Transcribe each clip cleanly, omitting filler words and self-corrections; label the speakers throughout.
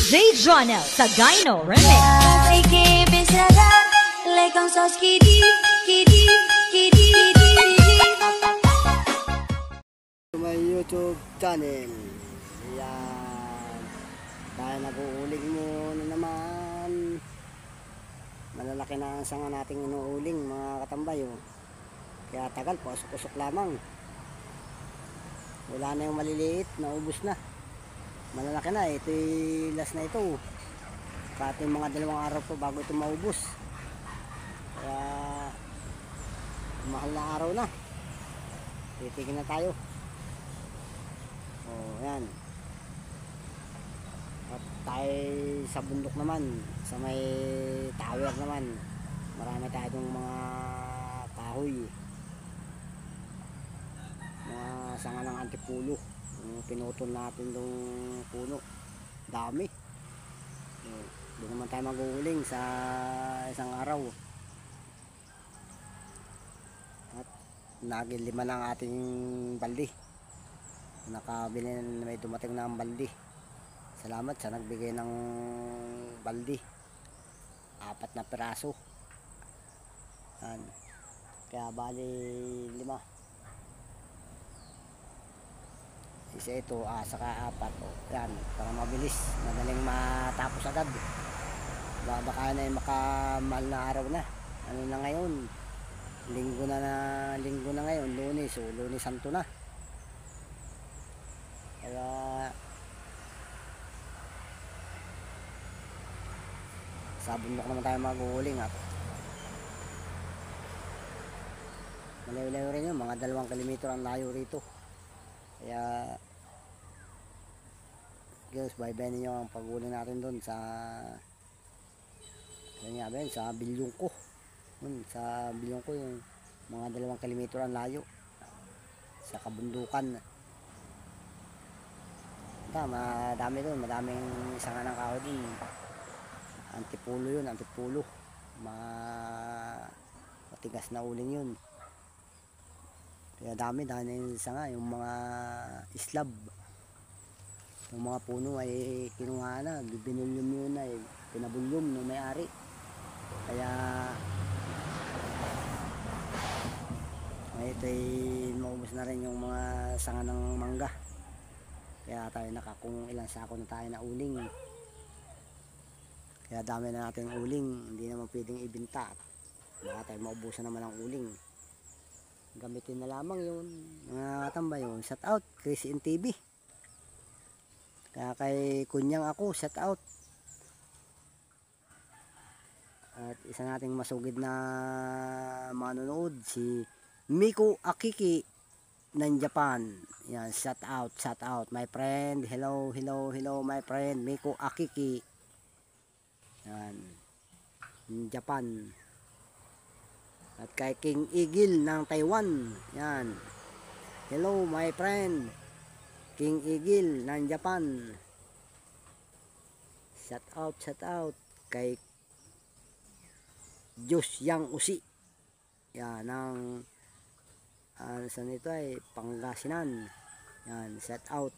Speaker 1: DJ Jonel Sagayno Remix.
Speaker 2: Ay que pensará, le con sos kidi, kidi, kidi, kidi.
Speaker 3: May YouTube channel. Ayan. Dahil nag-uuling muna naman. Malalaki na ang sanga nating inuuling mga katambay. Oh. Kaya tagal, pasok-pasok lamang. Wala na yung maliliit, naubos na. Malalaki na, ito'y last na ito. Kahit yung mga 2 araw po bago ito maubos. Kaya mahal na araw na. Titigil na tayo. Oh, yan. At tayo sa bundok naman, sa may tower naman. Marami tayo itong mga kahoy. Mga sanga ng antipulo. Pinutol natin itong puno. Dami. Doon naman tayo maghuhuling sa isang araw. At naging 5 lang ating baldi. Nakabili na may dumating na ang baldi. Salamat sa nagbigay ng baldi. 4 na piraso. Yan. Kaya bali 5. Isa ito, saka 4. Yan, para mabilis, madaling matapos agad. Baka na yung makamahal na araw na. Ano na ngayon? Linggo na ngayon, Lunes. O Lunes Santo na. Kaya sa bundok naman tayo maghuhuling. Malayo-layo rin yun, mga 2 kilometro ang layo rito. Kaya guys, bye-bye ninyo ang paghuling natin doon sa sa Bilyongko. Sa Bilyongko yung mga 2 kilometro ang layo sa kabundukan. Madami doon, madaming sanga ng kahoy din. Antipulo yun, antipulo. Matigas na uling yun. Kaya dami yung sanga, yung mga islab. Yung mga puno ay kinuha na, binulyum yun na, pinabulyum ng may-ari. Kaya ito'y maubos na rin yung mga sanga ng mangga. Kaya tayo kung ilang sako na tayo na uling. Kaya dami na natin uling, hindi naman pwedeng ibenta. Baka tayo maubusan naman ang uling. Gamitin na lamang yun mga katambay. Yun, shout out Chris in TV. Kaya kay kunyang ako, shout out. At isa nating masugid na manonood, si Miko Akiki ng Japan. Yan, shout out my friend. Hello my friend Miko Akiki. Yan, Japan. At kay King Eagle ng Taiwan. Yan. Hello my friend King Eagle ng Japan. Shout out kay Diyos Yang Usi. Yan, ng saan ito ay Pangasinan. Yan, shout out.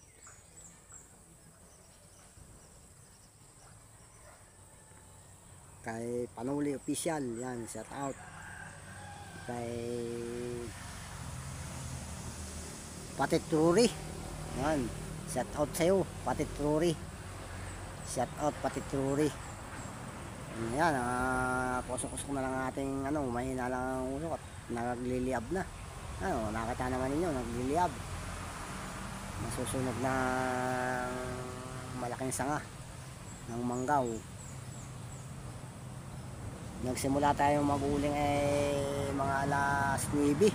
Speaker 3: Kay Panuli Official. Yan, shout out. Kay Patit Truri. Yan, shout out sa'yo Patit Truri. Shout out Patit Truri. Yan, kusok-kusok na lang ating mahina lang ang usok at nagliliab na. Nakita naman ninyo, nagliliab. Masusunog na malaking sanga ng manggaw. Nagsimula tayong maghuling mga alas 9.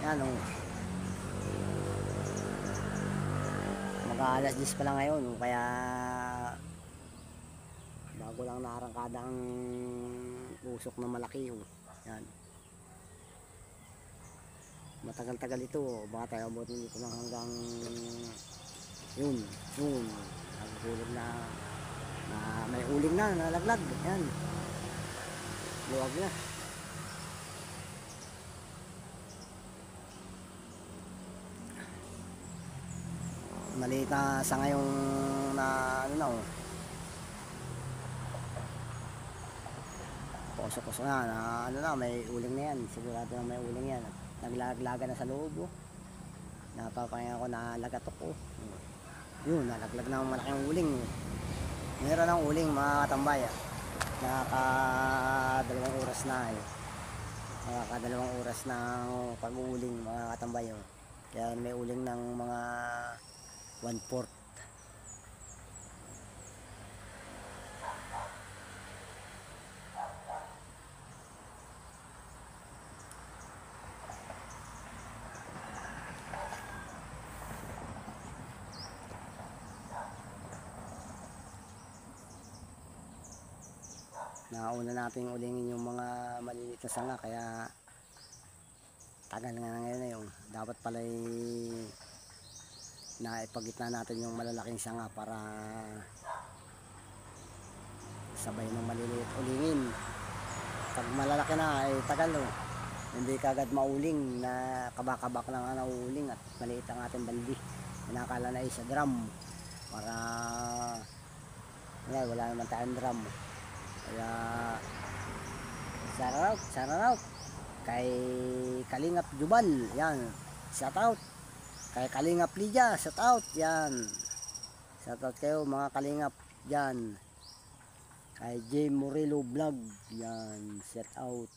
Speaker 3: Yan mag-alas 10 pa lang ngayon. Kaya bago lang narangkada ang usok na malaki. Yan. Matagal-tagal ito. Baka tayo abutin dito lang hanggang yun. Naghulog na may uling na, nalaglag. Yan. Luwag na. Maliit na sa ngayong na Kusok-kusok na, ano na, may uling na yan. Sigurado na may uling yan. Naglaglaga na sa loob, oh. Napapahinga ko na lagatok, oh. Yun, nalaglag na ang malaking uling. Meron ng uling, mga katambay, ah. Nakaka-2 oras na, eh. Nakaka-2 oras na pag-uuling, mga katambay, oh. Kaya may uling ng mga 1/4. Nauna natin ulingin yung mga maliliit na sanga, kaya tagal nga ngayon na yung dapat pala naipagitna natin yung malalaking sanga para sabay ng maliliit ulingin. Pag malalaki na ay tagal, oh. Hindi kagad mauling, na kabakabak lang ang nauuling at maliit ang ating baldi. Pinakala na sa drum para wala naman tayong drum. Kaya shout out kay Kalingap Jubal, yan, shout out kay Kalingap Lydia, shout out, yan, shout out kayo mga Kalingap dyan. Kay J Morelo Vlog, yan, shout out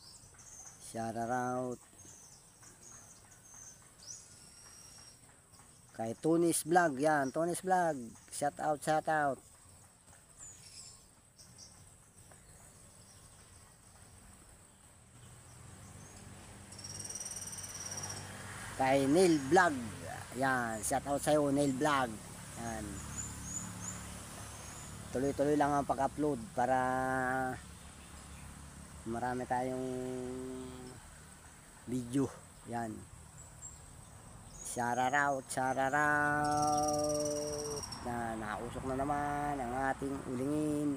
Speaker 3: kay Tunis Vlog, yan, Tunis Vlog, shout out kay Neil Vlog, yan, shout out sa'yo Neil Vlog, yan. Tuloy-tuloy lang ang pag-upload para marami tayong video, yan. Shout out na nausok na naman ang ating ulingin.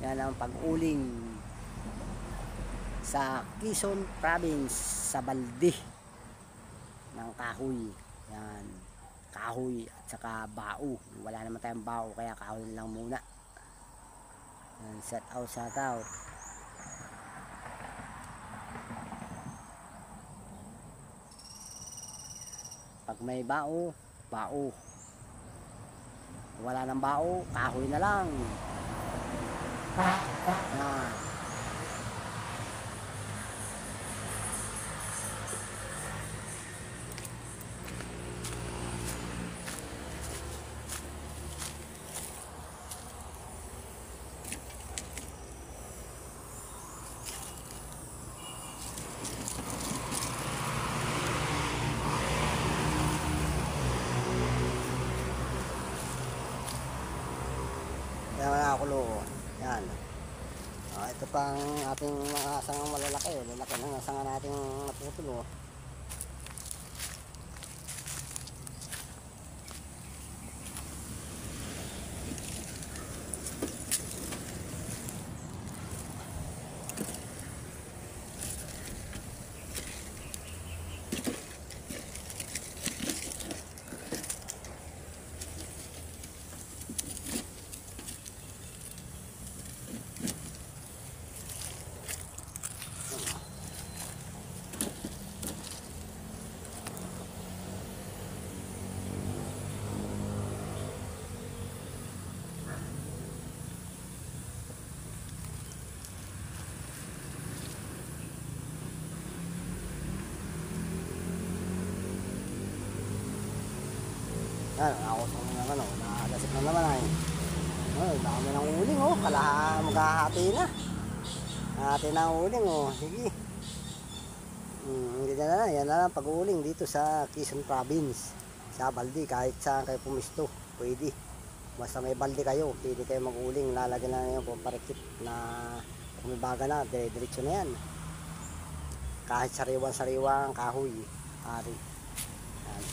Speaker 3: Yan ang pag-uling sa Quezon Province, sa balde ng kahoy, yan, kahoy at saka bao. Wala naman tayong bao, kaya kahoy lang muna, yan. Shout out pag may bao, wala nang bao, kahoy na lang, yan. Yan ako, yan. Ito pang ating mga sangang malalaki, lalaki ng sanga nating naputol, oh. Yan, nakakosok na naman, oh. Nakagasip na naman, ay. Oh, dami ng uling, oh. Maghahati na. Hati na ang uling, oh. Sige. Hindi na, yan na lang pag-uuling dito sa Quezon Province. Sa baldi, kahit saan kayo pumisto, pwede. Basta may baldi kayo, pwede kayo mag-uling. Lalagyan na yung parikit na kumibaga na, dire-diretso na yan. Kahit sariwang-sariwang kahoy, hari. Yan.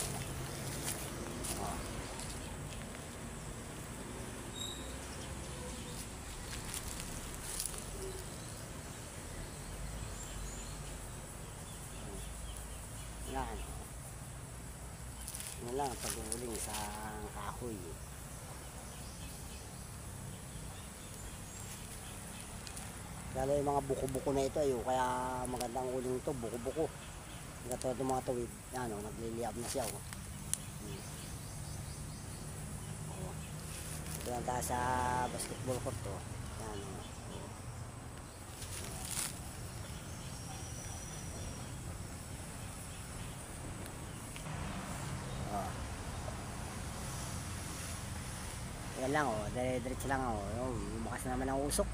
Speaker 3: Yan. Yan lang pag-uuling sa kahoy. Lalo yung mga buko-buko na ito ay kaya magandang uling ito, buko-buko. Katulad ng mga tuwid. Yan o, nagliliyab na siya o. Ito lang tayo sa basketball court o. Yan o. Yan lang o, dire-diretso lang o. Lumakas na naman ang usok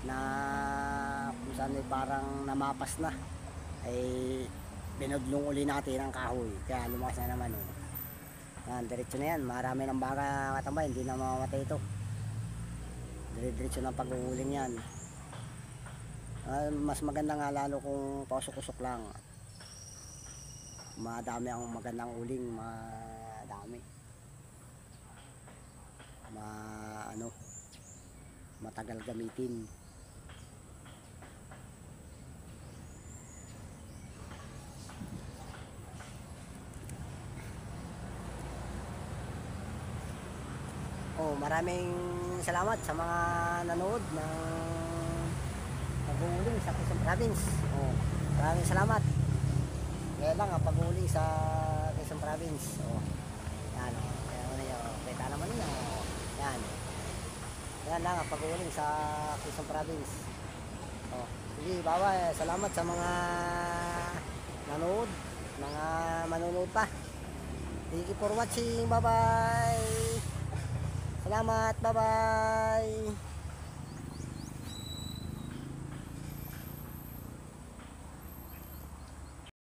Speaker 3: na kung saan ay parang namapas na ay binudlong uli natin ang kahoy, kaya lumakas na naman o. Yan, diretso na yan, marami ng baka katambay, hindi na mamamatay ito. Dire-diretso ng pag-uuling yan. Mas maganda nga lalo kung pausok-usok lang, madami ang magandang uling, madami, matagal gamitin. Maraming salamat sa mga nanood ng pag-uuling sa Quezon Province. Maraming salamat. Kaya lang ang pag-uuling sa Quezon Province. Yan o. Kaya naman nyo. Kita naman nyo. Yan. Yan lang ang pag-uuling sa Quezon Province. Sige, bye-bye. Salamat sa mga nanood. Mga manonood pa. Thank you for watching. Bye-bye. Salamat, bye-bye.